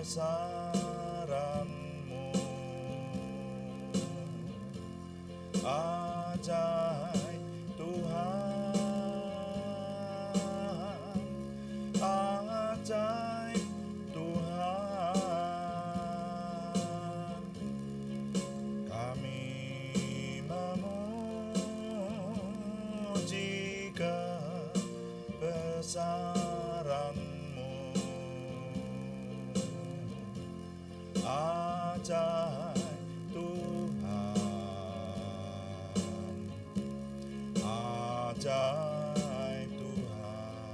kebesaranmu. Ajaib Tuhan, ajaib Tuhan, kami memuji kebesaran-Mu. Ajaib Tuhan, ajaib Tuhan,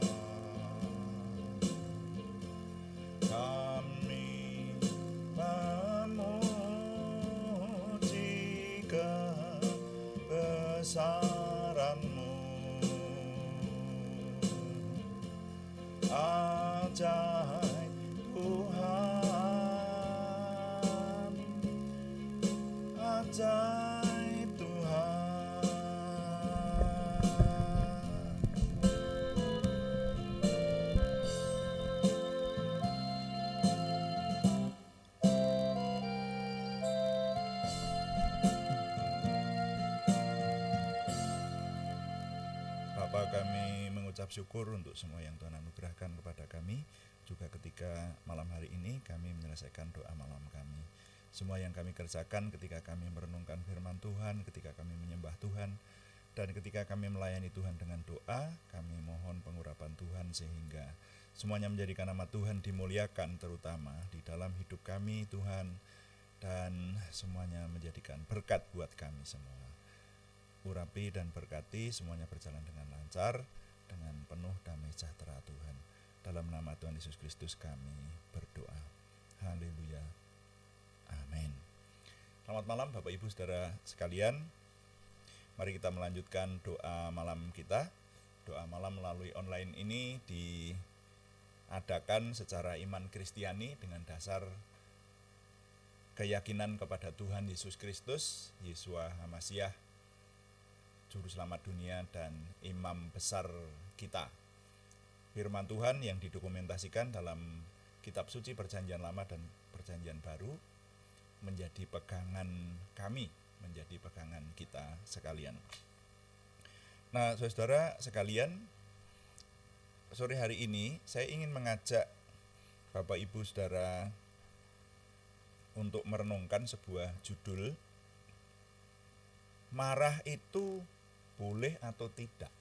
kami memuji kebesaran-Mu. Ajaib Tuhan, ajaib Tuhan. Bapa, kami mengucap syukur untuk semua yang Tuhan anugerahkan kepada kami. Juga ketika malam hari ini kami menyelesaikan doa malam kami. Semua yang kami kerjakan ketika kami merenungkan firman Tuhan, ketika kami menyembah Tuhan, dan ketika kami melayani Tuhan dengan doa, kami mohon pengurapan Tuhan sehingga semuanya menjadikan nama Tuhan dimuliakan, terutama di dalam hidup kami Tuhan, dan semuanya menjadikan berkat buat kami semua. Urapi dan berkati semuanya berjalan dengan lancar, dengan penuh damai sejahtera Tuhan. Dalam nama Tuhan Yesus Kristus kami berdoa. Haleluya. Amin. Selamat malam Bapak Ibu Saudara sekalian. Mari kita melanjutkan doa malam kita. Doa malam melalui online ini diadakan secara iman Kristiani dengan dasar keyakinan kepada Tuhan Yesus Kristus, Yeshua HaMasyiah, Juru Selamat dunia dan Imam besar kita. Firman Tuhan yang didokumentasikan dalam kitab suci Perjanjian Lama dan Perjanjian Baru menjadi pegangan kami, menjadi pegangan kita sekalian. Nah, saudara sekalian, sore hari ini saya ingin mengajak Bapak Ibu Saudara untuk merenungkan sebuah judul, marah itu boleh atau tidak?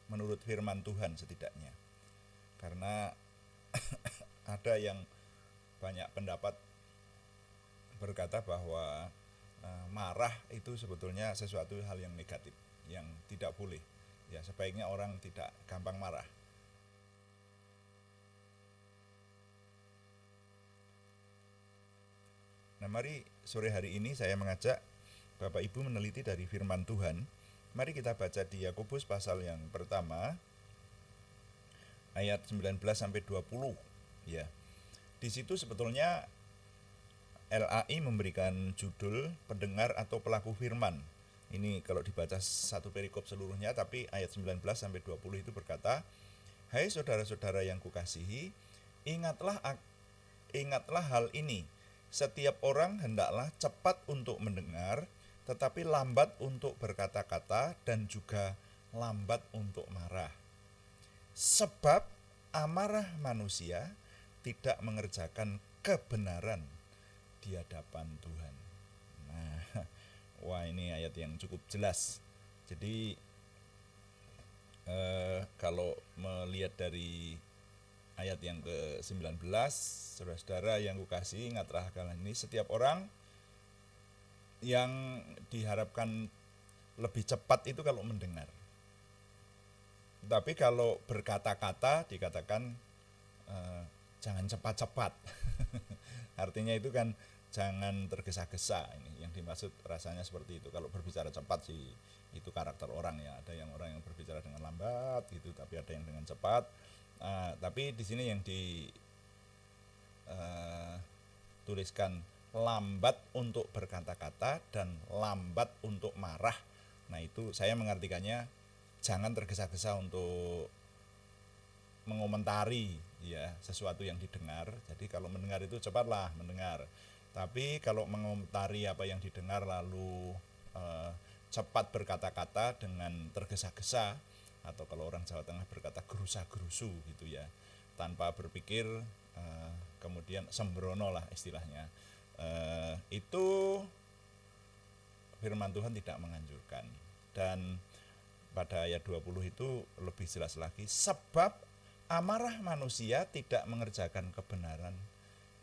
Menurut firman Tuhan setidaknya. Karena ada yang banyak pendapat berkata bahwa marah itu sebetulnya sesuatu hal yang negatif, yang tidak boleh. Ya, sebaiknya orang tidak gampang marah. Nah, mari sore hari ini saya mengajak Bapak Ibu meneliti dari firman Tuhan. Mari kita baca di Yakobus pasal yang pertama ayat 19 sampai 20 ya. Di situ sebetulnya LAI memberikan judul pendengar atau pelaku firman. Ini kalau dibaca satu perikop seluruhnya, tapi ayat 19 sampai 20 itu berkata, "Hai saudara-saudara yang kukasihi, ingatlah hal ini. Setiap orang hendaklah cepat untuk mendengar, tetapi lambat untuk berkata-kata dan juga lambat untuk marah. Sebab amarah manusia tidak mengerjakan kebenaran di hadapan Tuhan." Nah, wah, ini ayat yang cukup jelas. Jadi kalau melihat dari ayat yang ke-19, saudara-saudara yang kukasihi, ingatlah kalian ini, setiap orang yang diharapkan lebih cepat itu kalau mendengar. Tapi kalau berkata-kata dikatakan jangan cepat-cepat. Artinya itu kan jangan tergesa-gesa. Ini yang dimaksud rasanya seperti itu. Kalau berbicara cepat sih itu karakter orang ya. Ada yang orang yang berbicara dengan lambat gitu, tapi ada yang dengan cepat. Tapi di sini yang dituliskan lambat untuk berkata-kata dan lambat untuk marah. Nah, itu saya mengartikannya jangan tergesa-gesa untuk mengomentari ya, sesuatu yang didengar. Jadi kalau mendengar itu cepatlah mendengar. Tapi kalau mengomentari apa yang didengar lalu eh, cepat berkata-kata dengan tergesa-gesa, atau kalau orang Jawa Tengah berkata gerusa-gerusu gitu ya, tanpa berpikir, kemudian sembrono lah istilahnya, itu firman Tuhan tidak menganjurkan. Dan pada ayat 20 itu lebih jelas lagi, sebab amarah manusia tidak mengerjakan kebenaran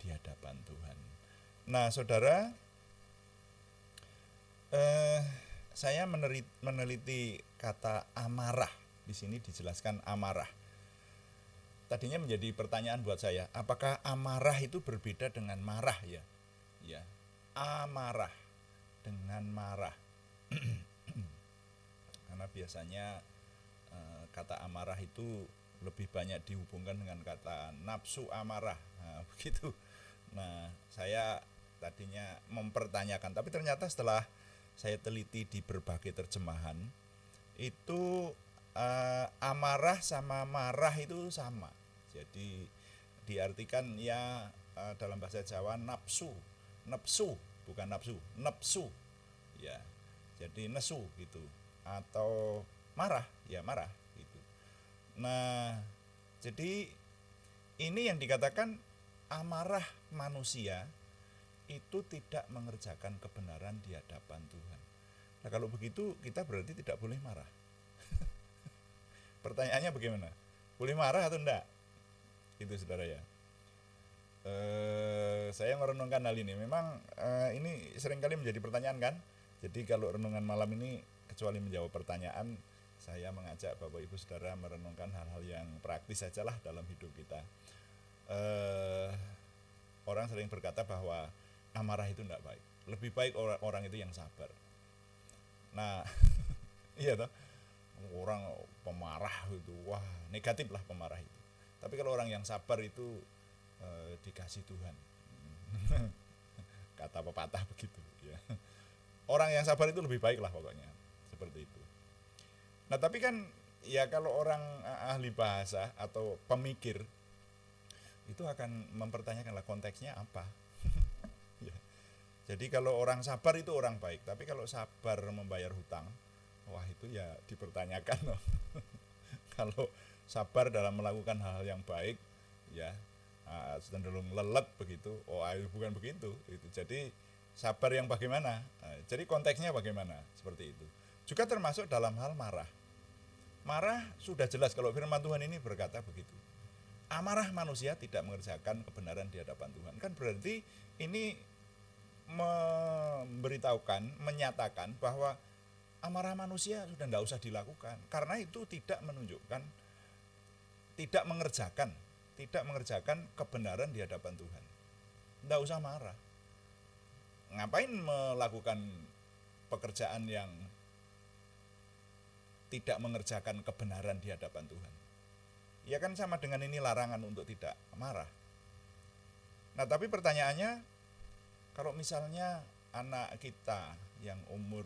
di hadapan Tuhan. Nah, saudara, saya meneliti kata amarah. Di sini dijelaskan amarah. Tadinya menjadi pertanyaan buat saya, apakah amarah itu berbeda dengan marah ya? Ya, amarah dengan marah. Karena biasanya kata amarah itu lebih banyak dihubungkan dengan kata nafsu amarah, nah, begitu. Nah, saya tadinya mempertanyakan, tapi ternyata setelah saya teliti di berbagai terjemahan, itu amarah sama marah itu sama. Jadi diartikan ya dalam bahasa Jawa nafsu, bukan nafsu, nepsu, ya. Jadi nesu gitu, atau marah, ya marah gitu. Nah, jadi ini yang dikatakan amarah manusia itu tidak mengerjakan kebenaran di hadapan Tuhan. Nah, kalau begitu kita berarti tidak boleh marah. Pertanyaannya bagaimana? Boleh marah atau enggak? Itu saudara ya. Saya merenungkan hal ini. Memang ini seringkali menjadi pertanyaan kan. Jadi kalau renungan malam ini kecuali menjawab pertanyaan, saya mengajak Bapak Ibu Saudara merenungkan hal-hal yang praktis sajalah dalam hidup kita. Orang sering berkata bahwa amarah itu enggak baik. Lebih baik orang itu yang sabar. Nah, iya toh. Orang pemarah itu, wah negatif lah pemarah itu. Tapi kalau orang yang sabar itu dikasih Tuhan. Kata pepatah begitu ya. Orang yang sabar itu lebih baik lah pokoknya, seperti itu. Nah, tapi kan ya kalau orang ahli bahasa atau pemikir itu akan mempertanyakan lah konteksnya apa. Ya. Jadi kalau orang sabar itu orang baik, tapi kalau sabar membayar hutang, wah itu ya dipertanyakan loh. Kalau sabar dalam melakukan hal-hal yang baik, ya cenderung lelet begitu. Oh, bukan begitu. Itu. Jadi sabar yang bagaimana? Jadi konteksnya bagaimana? Seperti itu. Juga termasuk dalam hal marah. Marah sudah jelas kalau firman Tuhan ini berkata begitu. Amarah manusia tidak mengerjakan kebenaran di hadapan Tuhan. Kan berarti ini memberitahukan, menyatakan bahwa amarah manusia sudah tidak usah dilakukan. Karena itu tidak menunjukkan, tidak mengerjakan kebenaran di hadapan Tuhan. Tidak usah marah. Ngapain melakukan pekerjaan yang tidak mengerjakan kebenaran di hadapan Tuhan? Ya kan sama dengan ini larangan untuk tidak marah. Nah, tapi pertanyaannya, kalau misalnya anak kita yang umur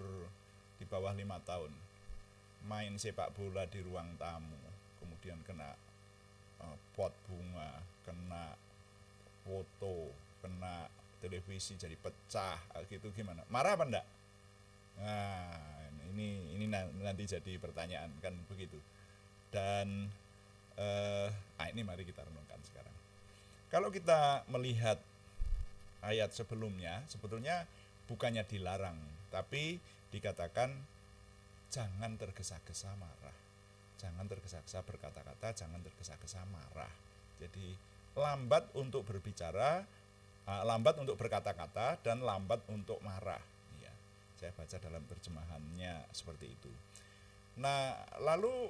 di bawah 5 tahun main sepak bola di ruang tamu, kemudian kena pot bunga, kena foto, kena televisi jadi pecah, gitu gimana? Marah apa enggak? Nah, ini nanti jadi pertanyaan kan begitu. Dan ini mari kita renungkan sekarang. Kalau kita melihat ayat sebelumnya, sebetulnya bukannya dilarang, tapi dikatakan jangan tergesa-gesa marah. Jangan tergesa-gesa berkata-kata, jangan tergesa-gesa marah. Jadi lambat untuk berbicara, lambat untuk berkata-kata, dan lambat untuk marah. Ya, saya baca dalam terjemahannya seperti itu. Nah, lalu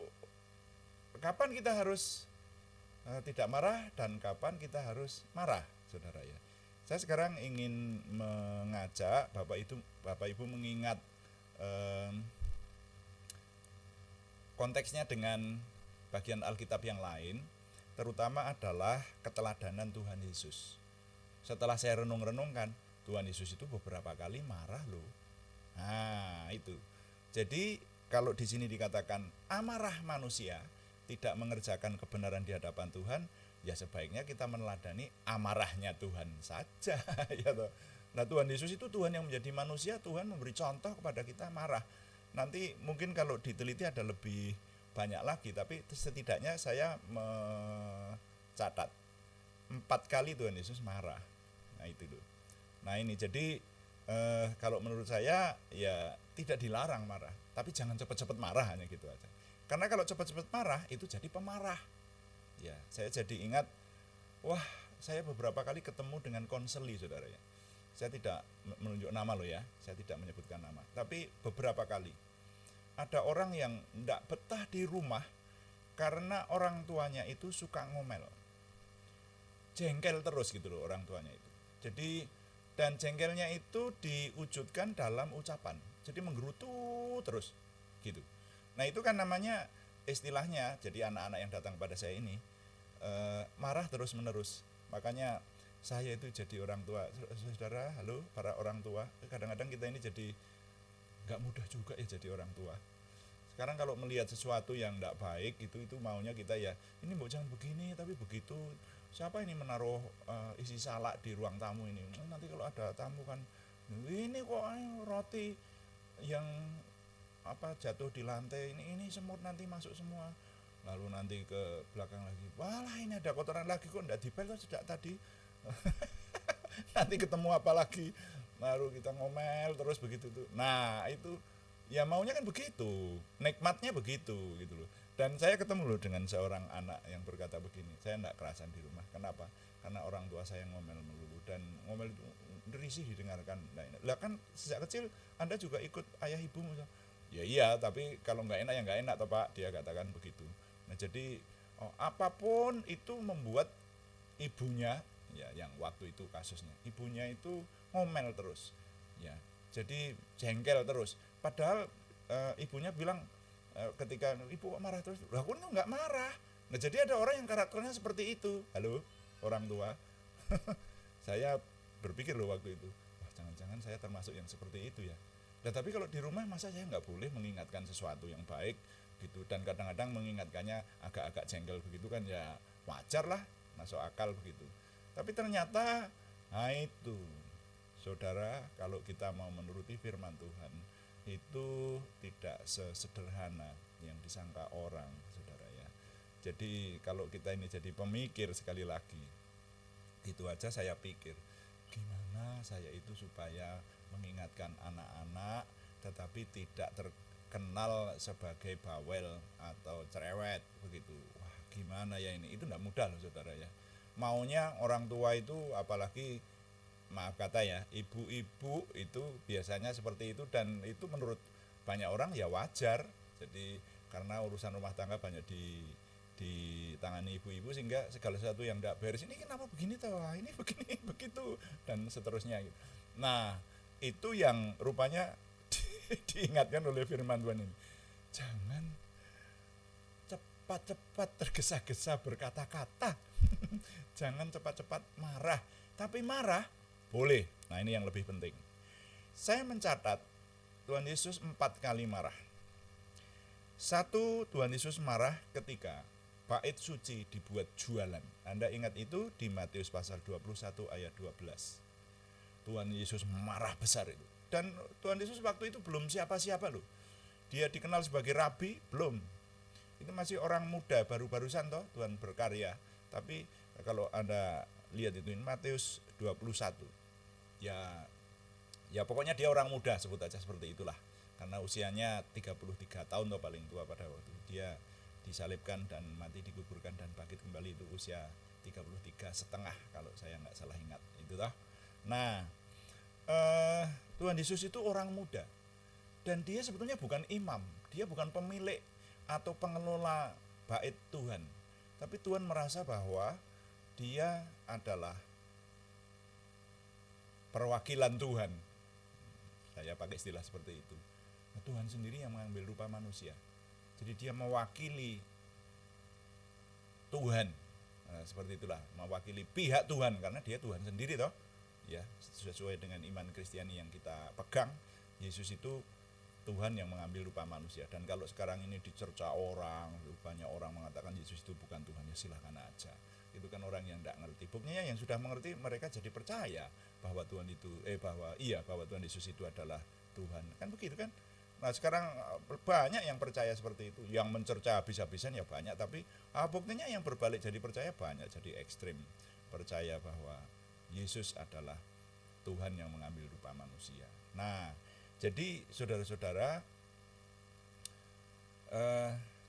kapan kita harus tidak marah dan kapan kita harus marah, saudara ya? Saya sekarang ingin mengajak Bapak Ibu mengingat konteksnya dengan bagian Alkitab yang lain, terutama adalah keteladanan Tuhan Yesus. Setelah saya renung-renungkan, Tuhan Yesus itu beberapa kali marah loh. Nah, itu. Jadi kalau di sini dikatakan amarah manusia tidak mengerjakan kebenaran di hadapan Tuhan, ya sebaiknya kita meneladani amarahnya Tuhan saja ya toh. Nah Tuhan Yesus itu Tuhan yang menjadi manusia, Tuhan memberi contoh kepada kita marah. Nanti mungkin kalau diteliti ada lebih banyak lagi, tapi setidaknya saya mencatat 4 kali Tuhan Yesus marah. Nah itu loh. Nah ini jadi kalau menurut saya ya tidak dilarang marah, tapi jangan cepat-cepat marah, hanya gitu aja. Karena kalau cepat-cepat marah itu jadi pemarah. Ya, saya jadi ingat, wah, saya beberapa kali ketemu dengan konseli, saudara ya. Saya tidak menunjuk nama loh ya, saya tidak menyebutkan nama. Tapi beberapa kali ada orang yang tidak betah di rumah karena orang tuanya itu suka ngomel, jengkel terus gitu loh orang tuanya itu. Jadi dan jengkelnya itu diwujudkan dalam ucapan, jadi menggerutu terus gitu. Nah itu kan namanya istilahnya, jadi anak-anak yang datang pada saya ini marah terus menerus. Makanya saya itu jadi orang tua, saudara, halo para orang tua, kadang-kadang kita ini jadi nggak mudah juga ya jadi orang tua. Sekarang kalau melihat sesuatu yang tidak baik itu maunya kita ya, ini mau jangan begini tapi begitu. Siapa ini menaruh isi salak di ruang tamu ini? Nanti kalau ada tamu kan, ini kok roti yang jatuh di lantai, ini semut nanti masuk semua. Lalu nanti ke belakang lagi, walah ini ada kotoran lagi kok tidak dipel sejak tadi. Nanti ketemu apa lagi, baru kita ngomel terus begitu tuh. Nah itu ya maunya kan begitu, nikmatnya begitu gitu loh. Dan saya ketemu loh dengan seorang anak yang berkata begini, saya tidak kerasan di rumah. Kenapa? Karena orang tua saya ngomel melulu, dan ngomel itu risih didengarkan. Nah kan sejak kecil Anda juga ikut ayah ibu misal. Ya iya, tapi kalau nggak enak ya nggak enak toh Pak, dia katakan begitu. Nah jadi apapun itu membuat ibunya, ya yang waktu itu kasusnya ibunya itu ngomel terus ya, jadi jengkel terus, padahal ibunya bilang ketika ibu kok marah terus, aku nggak marah. Nah jadi ada orang yang karakternya seperti itu. Halo orang tua. Saya berpikir loh waktu itu, wah jangan-jangan saya termasuk yang seperti itu ya. Nah tapi kalau di rumah masa saya nggak boleh mengingatkan sesuatu yang baik gitu, dan kadang-kadang mengingatkannya agak-agak jengkel begitu kan ya wajar lah, masuk akal begitu. Tapi ternyata, nah itu, saudara, kalau kita mau menuruti firman Tuhan, itu tidak sesederhana yang disangka orang, saudara ya. Jadi kalau kita ini jadi pemikir sekali lagi, itu aja saya pikir, gimana saya itu supaya mengingatkan anak-anak, tetapi tidak terkenal sebagai bawel atau cerewet begitu. Wah gimana ya ini, itu tidak mudah loh saudara ya. Maunya orang tua itu, apalagi maaf kata ya, ibu-ibu itu biasanya seperti itu, dan itu menurut banyak orang ya wajar. Jadi karena urusan rumah tangga banyak ditangani ibu-ibu, sehingga segala sesuatu yang tidak beres, ini kenapa begini toh, ini begini begitu dan seterusnya gitu. Nah itu yang rupanya diingatkan oleh firman Tuhan ini, jangan cepat-cepat tergesa-gesa berkata-kata. Jangan cepat-cepat marah, tapi marah boleh. Nah ini yang lebih penting. Saya mencatat Tuhan Yesus 4 kali marah. 1, Tuhan Yesus marah ketika bait suci dibuat jualan. Anda ingat itu di Matius pasal 21 ayat 12. Tuhan Yesus marah besar itu. Dan Tuhan Yesus waktu itu belum siapa-siapa loh. Dia dikenal sebagai rabi, belum. Itu masih orang muda, baru-barusan toh Tuhan berkarya. Tapi kalau Anda lihat itu Matius 21, ya pokoknya dia orang muda, sebut aja seperti itulah. Karena usianya 33 tahun toh paling tua pada waktu dia disalibkan dan mati, dikuburkan dan bangkit kembali, itu usia 33,5 kalau saya nggak salah ingat itu toh. Nah Tuhan Yesus itu orang muda, dan dia sebetulnya bukan imam, dia bukan pemilik atau pengelola bait Tuhan, tapi Tuhan merasa bahwa dia adalah perwakilan Tuhan. Saya pakai istilah seperti itu. Nah, Tuhan sendiri yang mengambil rupa manusia, jadi dia mewakili Tuhan. Nah, seperti itulah, mewakili pihak Tuhan, karena dia Tuhan sendiri toh. Ya, sesuai dengan iman Kristiani yang kita pegang, Yesus itu Tuhan yang mengambil rupa manusia. Dan kalau sekarang ini dicerca orang, banyak orang mengatakan Yesus itu bukan Tuhan, ya silahkan aja. Itu kan orang yang tidak ngerti. Buktinya yang sudah mengerti mereka jadi percaya bahwa Tuhan itu bahwa Tuhan Yesus itu adalah Tuhan. Kan begitu kan? Nah sekarang banyak yang percaya seperti itu, yang mencerca habis-habisan ya banyak, tapi buktinya yang berbalik jadi percaya banyak, jadi ekstrim percaya bahwa Yesus adalah Tuhan yang mengambil rupa manusia. Nah jadi saudara-saudara,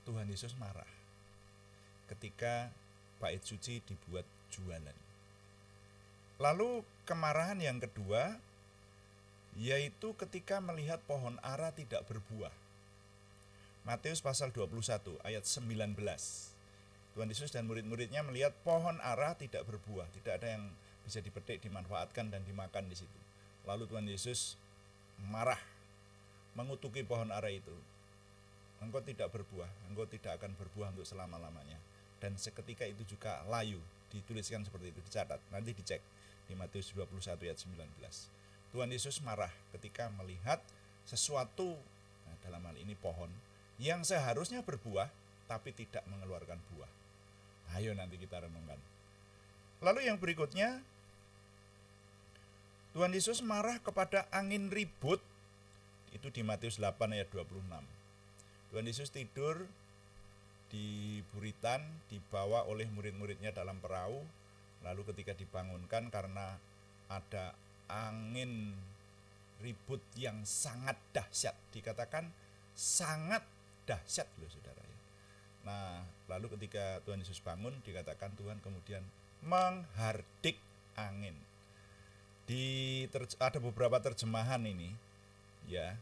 Tuhan Yesus marah ketika bait suci dibuat jualan. Lalu kemarahan yang kedua yaitu ketika melihat pohon ara tidak berbuah. Matius pasal 21 ayat 19. Tuhan Yesus dan murid-muridnya melihat pohon ara tidak berbuah, tidak ada yang bisa dipetik, dimanfaatkan dan dimakan di situ. Lalu Tuhan Yesus marah, mengutuki pohon ara itu. Engkau tidak berbuah, engkau tidak akan berbuah untuk selama-lamanya. Dan seketika itu juga layu, dituliskan seperti itu, dicatat, nanti dicek di Matius 21 ayat 19. Tuhan Yesus marah ketika melihat sesuatu, dalam hal ini pohon, yang seharusnya berbuah tapi tidak mengeluarkan buah. Ayo nanti kita renungkan. Lalu yang berikutnya, Tuhan Yesus marah kepada angin ribut, itu di Matius 8 ayat 26. Tuhan Yesus tidur di buritan, dibawa oleh murid-muridnya dalam perahu, lalu ketika dibangunkan karena ada angin ribut yang sangat dahsyat, dikatakan sangat dahsyat loh saudara ya. Nah lalu ketika Tuhan Yesus bangun, dikatakan Tuhan kemudian menghardik angin. Ada beberapa terjemahan ini ya,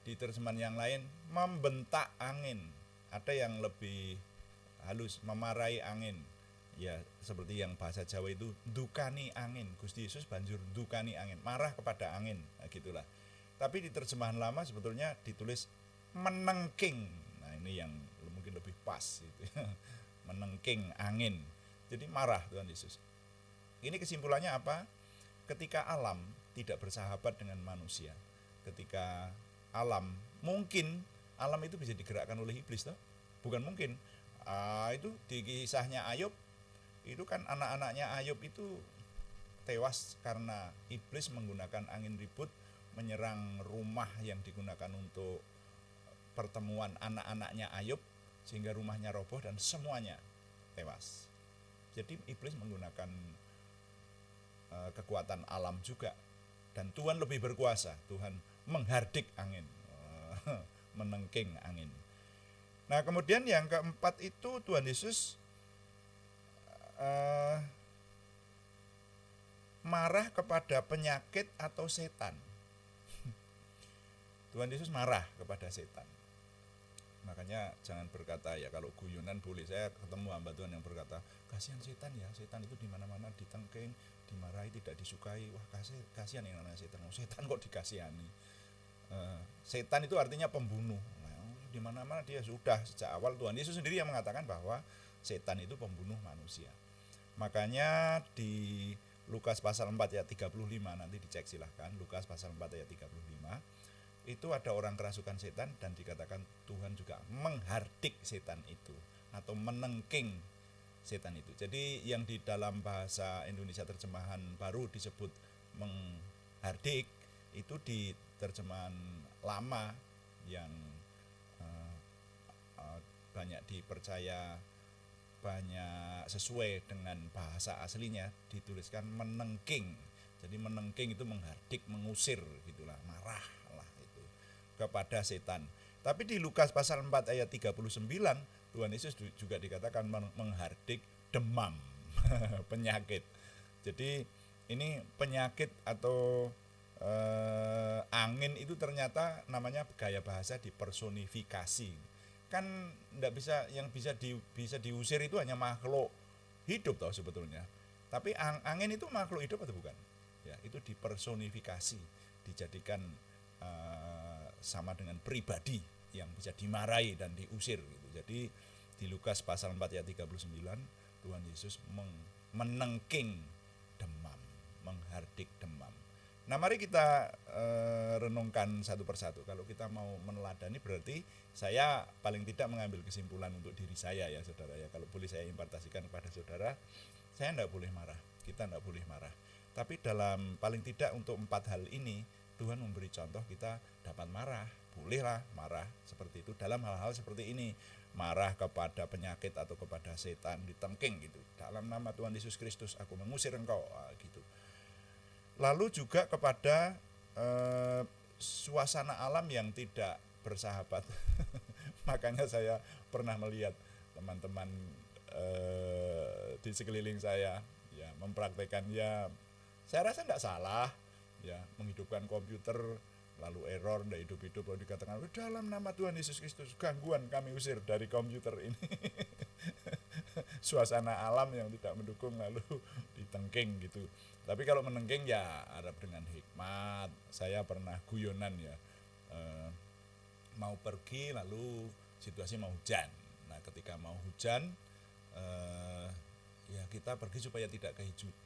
di terjemahan yang lain membentak angin, ada yang lebih halus, memarahi angin. Ya seperti yang bahasa Jawa itu dukani angin, Gusti Yesus banjur dukani angin, marah kepada angin, nah, gitulah. Tapi di terjemahan lama sebetulnya ditulis menengking. Nah ini yang mungkin lebih pas gitu. Menengking angin. Jadi marah Tuhan Yesus. Ini kesimpulannya apa? Ketika alam tidak bersahabat dengan manusia, ketika mungkin alam itu bisa digerakkan oleh iblis toh? Bukan mungkin. Itu di kisahnya Ayub, itu kan anak-anaknya Ayub itu tewas karena iblis menggunakan angin ribut menyerang rumah yang digunakan untuk pertemuan anak-anaknya Ayub, sehingga rumahnya roboh dan semuanya tewas. Jadi iblis menggunakan kekuatan alam juga, dan Tuhan lebih berkuasa. Tuhan menghardik angin, menengking angin. Nah kemudian yang keempat itu Tuhan Yesus marah kepada penyakit atau setan. Tuhan Yesus marah kepada setan. Makanya jangan berkata ya, kalau guyonan boleh. Saya ketemu hamba Tuhan yang berkata, kasihan setan ya, setan itu di mana-mana ditengking, dimarahi, tidak disukai. Wah kasihan yang namanya setan. Setan kok dikasihani. Setan itu artinya pembunuh. Nah, di mana-mana dia sudah sejak awal Tuhan Yesus sendiri yang mengatakan bahwa setan itu pembunuh manusia. Makanya di Lukas pasal 4 ayat 35, nanti dicek silahkan, Lukas pasal 4 ayat 35, itu ada orang kerasukan setan dan dikatakan Tuhan juga menghardik setan itu atau menengking setan itu. Jadi yang di dalam bahasa Indonesia terjemahan baru disebut menghardik, itu di terjemahan lama yang banyak dipercaya, banyak sesuai dengan bahasa aslinya, dituliskan menengking. Jadi menengking itu menghardik, mengusir gitulah, marah lah itu kepada setan. Tapi di Lukas pasal 4 ayat 39 Tuhan Yesus juga dikatakan menghardik demam, penyakit. Jadi ini penyakit atau angin itu ternyata namanya gaya bahasa dipersonifikasi. Kan enggak bisa, yang bisa diusir itu hanya makhluk hidup toh sebetulnya. Tapi angin itu makhluk hidup atau bukan? Ya, itu dipersonifikasi, dijadikan sama dengan pribadi yang bisa dimarahi dan diusir gitu. Jadi di Lukas pasal 4 ayat 39 Tuhan Yesus menengking demam, menghardik demam. Nah, mari kita renungkan satu persatu. Kalau kita mau meneladani berarti saya paling tidak mengambil kesimpulan untuk diri saya ya saudara ya. Kalau boleh saya impartasikan kepada saudara, saya tidak boleh marah, kita tidak boleh marah. Tapi dalam paling tidak untuk 4 hal ini Tuhan memberi contoh kita dapat marah, bolehlah marah seperti itu dalam hal-hal seperti ini. Marah kepada penyakit atau kepada setan, ditengking gitu. Dalam nama Tuhan Yesus Kristus aku mengusir engkau, gitu. Lalu juga kepada suasana alam yang tidak bersahabat. Makanya saya pernah melihat teman-teman di sekeliling saya ya mempraktekkan, ya saya rasa tidak salah ya menghidupkan komputer lalu error tidak hidup-hidup lalu dikatakan dalam nama Tuhan Yesus Kristus gangguan kami usir dari komputer ini. Suasana alam yang tidak mendukung lalu ditengking gitu. Tapi kalau menengking ya harap dengan hikmat. Saya pernah guyonan ya, mau pergi lalu situasi mau hujan. Nah ketika mau hujan ya kita pergi supaya tidak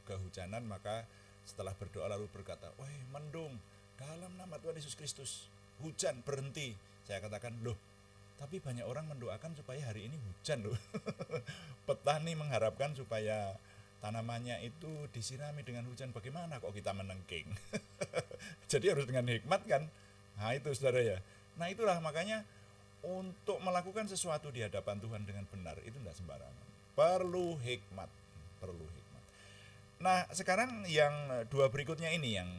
kehujanan, maka setelah berdoa lalu berkata, wah mendung, dalam nama Tuhan Yesus Kristus hujan berhenti. Saya katakan, loh tapi banyak orang mendoakan supaya hari ini hujan loh. Petani mengharapkan supaya tanamannya itu disirami dengan hujan, bagaimana kok kita menengking? Jadi harus dengan hikmat kan. Nah itu saudara ya. Nah itulah makanya untuk melakukan sesuatu di hadapan Tuhan dengan benar itu tidak sembarangan. Perlu hikmat, perlu hikmat. Nah sekarang yang dua berikutnya ini yang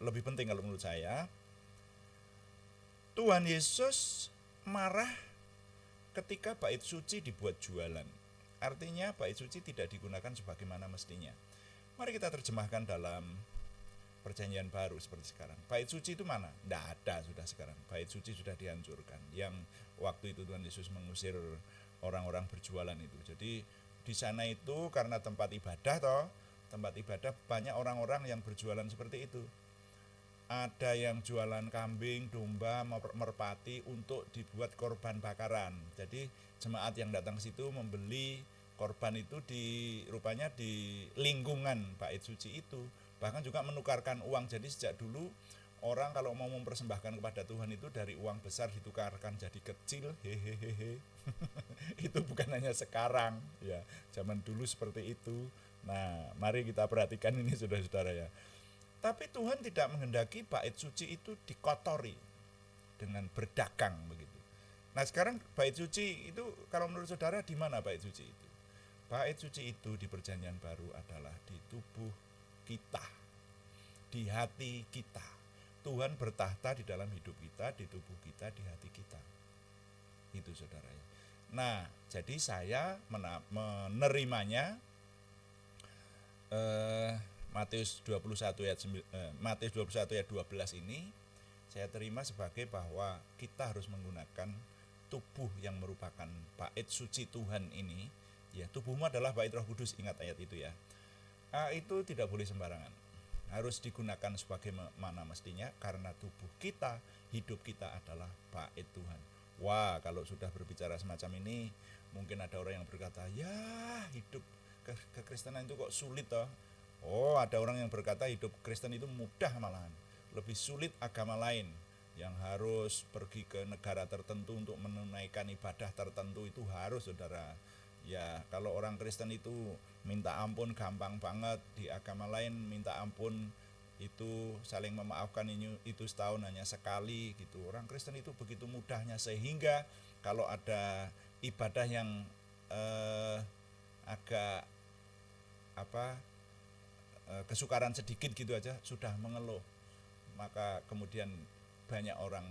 lebih penting kalau menurut saya. Tuhan Yesus marah ketika bait suci dibuat jualan. Artinya bait suci tidak digunakan sebagaimana mestinya. Mari kita terjemahkan dalam perjanjian baru seperti sekarang. Bait suci itu mana? Tidak ada sudah sekarang. Bait suci sudah dihancurkan. Yang waktu itu Tuhan Yesus mengusir orang-orang berjualan itu. Jadi di sana itu karena tempat ibadah toh, tempat ibadah banyak orang-orang yang berjualan seperti itu. Ada yang jualan kambing, domba, merpati untuk dibuat korban bakaran. Jadi jemaat yang datang ke situ membeli korban itu rupanya di lingkungan bait suci itu. Bahkan juga menukarkan uang. Jadi sejak dulu orang kalau mau mempersembahkan kepada Tuhan itu dari uang besar ditukarkan jadi kecil, hehehe. Itu bukan hanya sekarang ya, zaman dulu seperti itu. Nah mari kita perhatikan ini saudara-saudara ya. Tapi Tuhan tidak menghendaki bait suci itu dikotori dengan berdagang begitu. Nah sekarang bait suci itu kalau menurut saudara di mana bait suci itu? Bait suci itu di perjanjian baru adalah di tubuh kita, di hati kita. Tuhan bertahta di dalam hidup kita, di tubuh kita, di hati kita. Itu saudara ya. Nah jadi saya menerimanya Matius 21 ayat 12 ini saya terima sebagai bahwa kita harus menggunakan tubuh yang merupakan bait suci Tuhan ini. Ya, tubuhmu adalah bait Roh Kudus, ingat ayat itu ya. Itu tidak boleh sembarangan. Harus digunakan sebagaimana mestinya karena tubuh kita, hidup kita adalah bait Tuhan. Wah, kalau sudah berbicara semacam ini, mungkin ada orang yang berkata, "Ya, hidup kekristenan itu kok sulit toh?" Oh, ada orang yang berkata hidup Kristen itu mudah malahan. Lebih sulit agama lain yang harus pergi ke negara tertentu untuk menunaikan ibadah tertentu itu harus saudara. Ya, kalau orang Kristen itu minta ampun gampang banget, di agama lain minta ampun itu saling memaafkan itu setahun hanya sekali gitu. Orang Kristen itu begitu mudahnya sehingga kalau ada ibadah yang agak kesukaran sedikit gitu aja sudah mengeluh. Maka kemudian banyak orang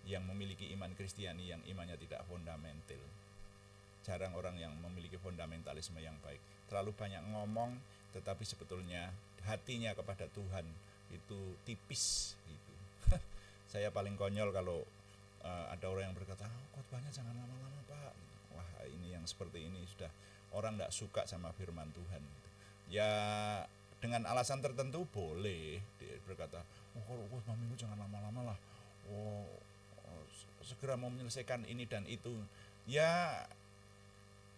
yang memiliki iman Kristiani yang imannya tidak fundamental. Jarang orang yang memiliki fundamentalisme yang baik. Terlalu banyak ngomong tetapi sebetulnya hatinya kepada Tuhan itu tipis gitu. Saya paling konyol kalau ada orang yang berkata, khotbahnya jangan lama-lama Pak. Wah ini yang seperti ini sudah orang tidak suka sama firman Tuhan gitu. Ya dengan alasan tertentu boleh dia berkata, kalau khotbah minggu jangan lama-lama lah, segera mau menyelesaikan ini dan itu. Ya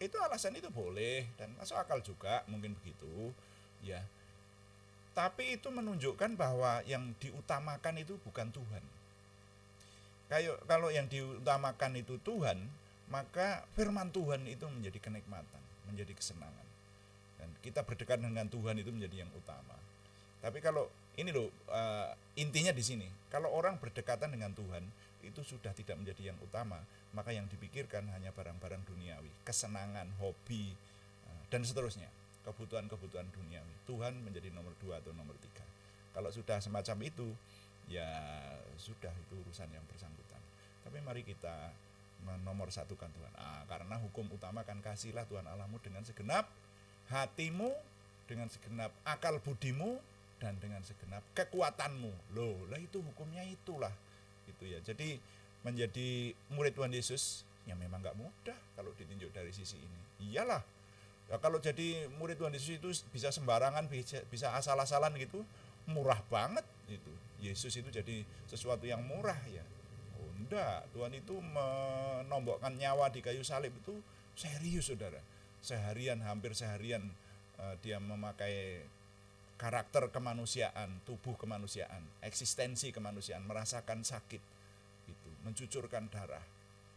itu alasan itu boleh dan masuk akal juga mungkin begitu ya. Tapi itu menunjukkan bahwa yang diutamakan itu bukan Tuhan. Kalau yang diutamakan itu Tuhan, maka firman Tuhan itu menjadi kenikmatan, menjadi kesenangan. Dan kita berdekatan dengan Tuhan itu menjadi yang utama. Tapi kalau ini loh, intinya di sini, kalau orang berdekatan dengan Tuhan itu sudah tidak menjadi yang utama, maka yang dipikirkan hanya barang-barang duniawi, kesenangan, hobi, dan seterusnya, kebutuhan-kebutuhan duniawi. Tuhan menjadi nomor 2 atau nomor 3. Kalau sudah semacam itu, ya sudah, itu urusan yang bersangkutan. Tapi mari kita menomor satukan Tuhan. Karena hukum utama kan, kasihlah Tuhan Allahmu dengan segenap hatimu, dengan segenap akal budimu, dan dengan segenap kekuatanmu. Loh, lah itu hukumnya itulah. Gitu ya. Jadi menjadi murid Tuhan Yesus ya memang gak mudah kalau ditinjau dari sisi ini. Iyalah. Ya, kalau jadi murid Tuhan Yesus itu bisa sembarangan, bisa asal-asalan gitu, murah banget itu. Yesus itu jadi sesuatu yang murah ya. Oh enggak, Tuhan itu menombokkan nyawa di kayu salib itu serius, saudara. Hampir seharian dia memakai karakter kemanusiaan, tubuh kemanusiaan, eksistensi kemanusiaan, merasakan sakit, gitu, mencucurkan darah,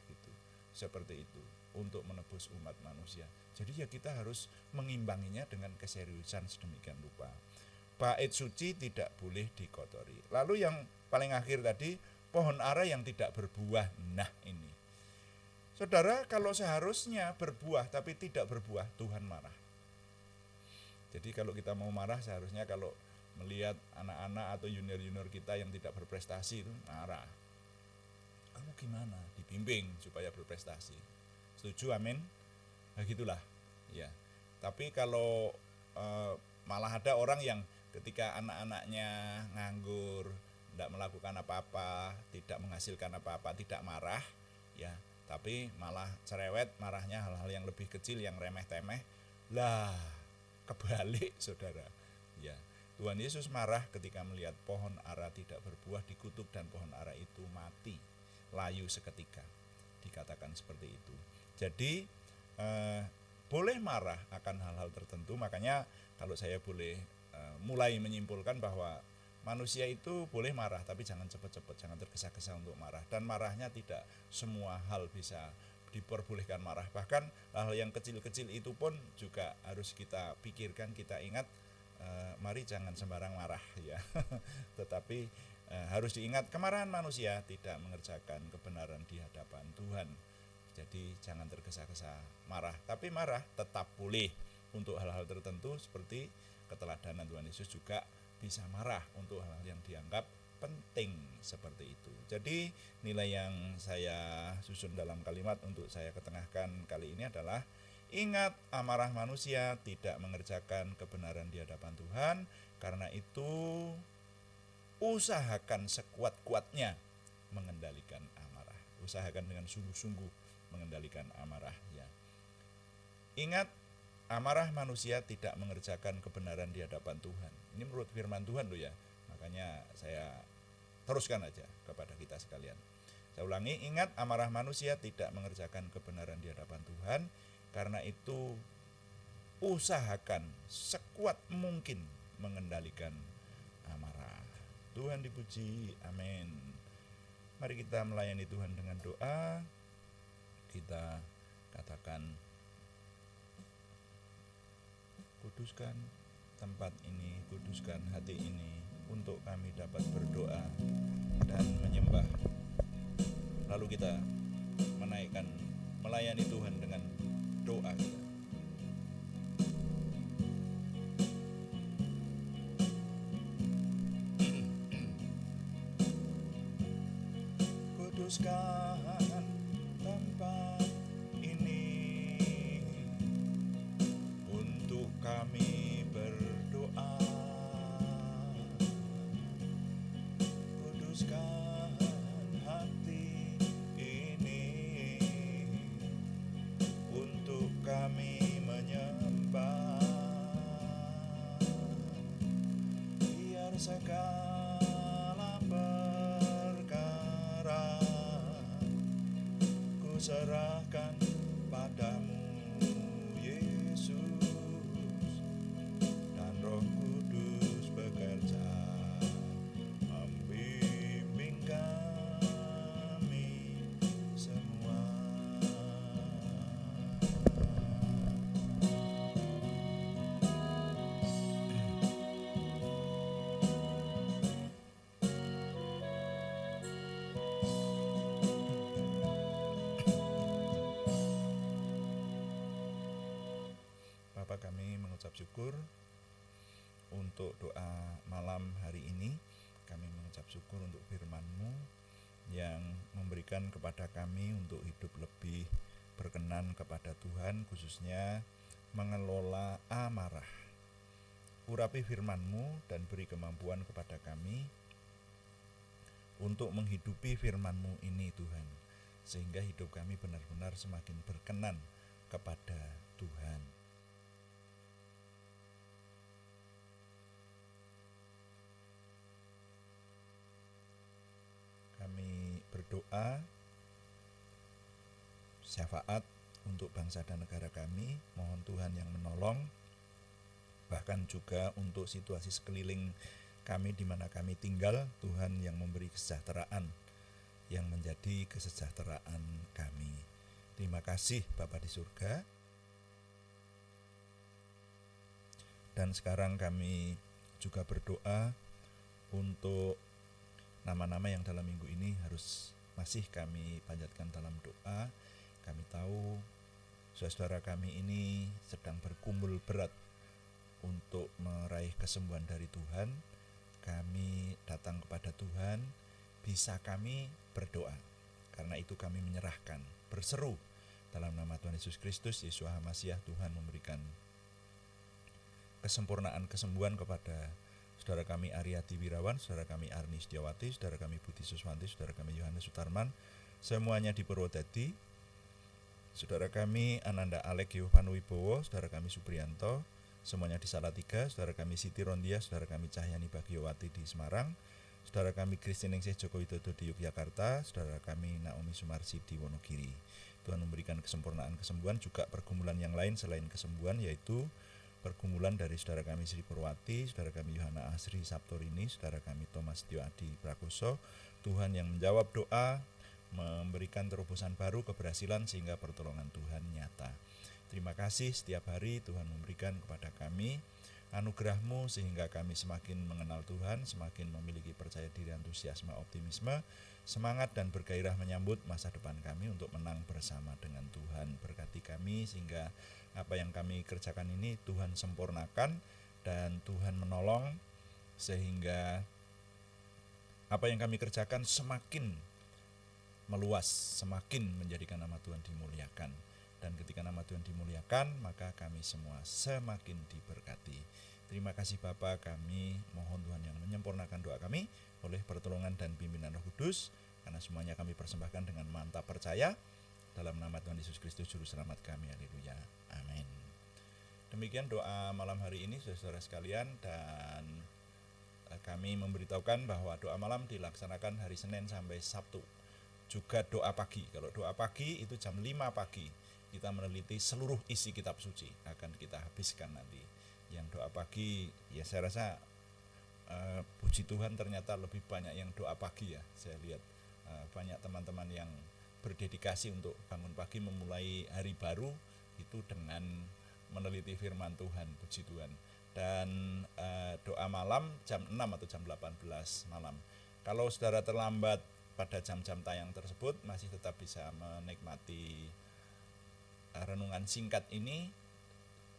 gitu, seperti itu untuk menebus umat manusia. Jadi ya kita harus mengimbanginya dengan keseriusan sedemikian rupa. Bait suci tidak boleh dikotori. Lalu yang paling akhir tadi, pohon ara yang tidak berbuah. Nah ini, saudara, kalau seharusnya berbuah tapi tidak berbuah, Tuhan marah. Jadi kalau kita mau marah, seharusnya kalau melihat anak-anak atau junior-junior kita yang tidak berprestasi itu marah. Kamu gimana? Dibimbing supaya berprestasi. Setuju, amin? Nah gitulah. Ya. Tapi kalau malah ada orang yang ketika anak-anaknya nganggur, tidak melakukan apa-apa, tidak menghasilkan apa-apa, tidak marah, ya, tapi malah cerewet, marahnya hal-hal yang lebih kecil, yang remeh-temeh. Lah, kebalik, saudara. Ya, Tuhan Yesus marah ketika melihat pohon ara tidak berbuah, dikutuk, dan pohon ara itu mati, layu seketika. Dikatakan seperti itu. Jadi boleh marah akan hal-hal tertentu. Makanya kalau saya boleh mulai menyimpulkan bahwa manusia itu boleh marah, tapi jangan cepat-cepat, jangan tergesa-gesa untuk marah. Dan marahnya tidak semua hal bisa diperbolehkan marah. Bahkan hal yang kecil-kecil itu pun juga harus kita pikirkan, kita ingat, mari jangan sembarang marah ya. Tetapi harus diingat, kemarahan manusia tidak mengerjakan kebenaran di hadapan Tuhan. Jadi jangan tergesa-gesa marah, tapi marah tetap boleh untuk hal-hal tertentu, seperti keteladanan Tuhan Yesus juga bisa marah untuk hal-hal yang dianggap penting seperti itu. Jadi nilai yang saya susun dalam kalimat untuk saya ketengahkan kali ini adalah, ingat, amarah manusia tidak mengerjakan kebenaran di hadapan Tuhan. Karena itu usahakan sekuat-kuatnya mengendalikan amarah. Usahakan dengan sungguh-sungguh mengendalikan amarah ya. Ingat, amarah manusia tidak mengerjakan kebenaran di hadapan Tuhan. Ini menurut firman Tuhan loh ya. Makanya saya teruskan aja kepada kita sekalian. Saya ulangi, ingat, amarah manusia tidak mengerjakan kebenaran di hadapan Tuhan. Karena itu usahakan sekuat mungkin mengendalikan amarah. Tuhan dipuji, amin. Mari kita melayani Tuhan dengan doa. Kita katakan, kuduskan tempat ini, kuduskan hati ini, untuk kami dapat berdoa dan menyembah. Lalu kita melayani Tuhan dengan doa kita. Kuduskan tempat ini, untuk kami berdoa. Kuduskan hati ini, untuk kami menyembah. Biar segala perkara Bapa, kami mengucap syukur untuk doa malam hari ini. Kami mengucap syukur untuk firman-Mu yang memberikan kepada kami untuk hidup lebih berkenan kepada Tuhan, khususnya mengelola amarah. Urapi firman-Mu dan beri kemampuan kepada kami untuk menghidupi firman-Mu ini Tuhan, sehingga hidup kami benar-benar semakin berkenan kepada Tuhan. Kami berdoa syafaat untuk bangsa dan negara kami, mohon Tuhan yang menolong, bahkan juga untuk situasi sekeliling kami di mana kami tinggal, Tuhan yang memberi kesejahteraan yang menjadi kesejahteraan kami. Terima kasih Bapa di surga. Dan sekarang kami juga berdoa untuk nama-nama yang dalam minggu ini harus masih kami panjatkan dalam doa. Kami tahu saudara kami ini sedang bergumul berat untuk meraih kesembuhan dari Tuhan. Kami datang kepada Tuhan, bisa kami berdoa. Karena itu kami menyerahkan, berseru dalam nama Tuhan Yesus Kristus, Yeshua HaMasyiah, Tuhan memberikan kesempurnaan kesembuhan kepada saudara kami Aryati Wirawan, saudara kami Arni Setiawati, saudara kami Budi Suswanti, saudara kami Yohanes Sutarman, semuanya di Purwodadi, saudara kami Ananda Alek Yohan Wibowo, saudara kami Supriyanto, semuanya di Salatiga, saudara kami Siti Rondia, saudara kami Cahyani Bagiowati di Semarang, saudara kami Kristiningsih Joko Widodo di Yogyakarta, saudara kami Naomi Sumarsi di Wonogiri. Tuhan memberikan kesempurnaan kesembuhan, juga pergumulan yang lain selain kesembuhan, yaitu pergumulan dari saudara kami Sri Purwati, saudara kami Yohana Asri Saptorini, saudara kami Thomas Tio Adi Prakoso. Tuhan yang menjawab doa, memberikan terobosan baru, keberhasilan, sehingga pertolongan Tuhan nyata. Terima kasih setiap hari Tuhan memberikan kepada kami anugerah-Mu sehingga kami semakin mengenal Tuhan, semakin memiliki percaya diri, antusiasme, optimisme, semangat dan bergairah menyambut masa depan kami untuk menang bersama dengan Tuhan. Berkati kami sehingga apa yang kami kerjakan ini Tuhan sempurnakan dan Tuhan menolong sehingga apa yang kami kerjakan semakin meluas, semakin menjadikan nama Tuhan dimuliakan. Dan ketika nama Tuhan dimuliakan, maka kami semua semakin diberkati. Terima kasih Bapa, kami mohon Tuhan yang menyempurnakan doa kami oleh pertolongan dan pimpinan Roh Kudus, karena semuanya kami persembahkan dengan mantap percaya dalam nama Tuhan Yesus Kristus Juru Selamat kami. Haleluya. Amin. Demikian doa malam hari ini saudara sekalian, dan kami memberitahukan bahwa doa malam dilaksanakan hari Senin sampai Sabtu. Juga doa pagi. Kalau doa pagi itu jam 5 pagi. Kita meneliti seluruh isi kitab suci, akan kita habiskan nanti. Yang doa pagi, ya saya rasa puji Tuhan ternyata lebih banyak yang doa pagi ya. Saya lihat banyak teman-teman yang berdedikasi untuk bangun pagi memulai hari baru itu dengan meneliti firman Tuhan, puji Tuhan. Dan doa malam jam 6 atau jam 18 malam. Kalau saudara terlambat pada jam-jam tayang tersebut, masih tetap bisa menikmati renungan singkat ini,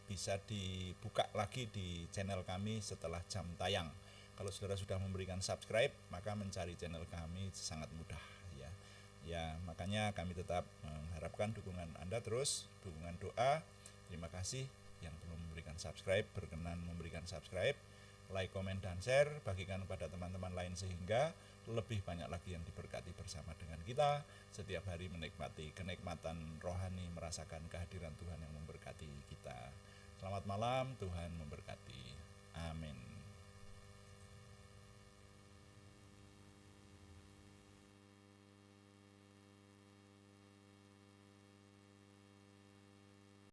bisa dibuka lagi di channel kami setelah jam tayang. Kalau saudara sudah memberikan subscribe, maka mencari channel kami sangat mudah ya. Ya, makanya kami tetap mengharapkan dukungan Anda terus, dukungan doa. Terima kasih yang belum memberikan subscribe, berkenan memberikan subscribe, like, komen, dan share, bagikan kepada teman-teman lain sehingga lebih banyak lagi yang diberkati bersama dengan kita setiap hari menikmati kenikmatan rohani, merasakan kehadiran Tuhan yang memberkati kita. Selamat malam, Tuhan memberkati.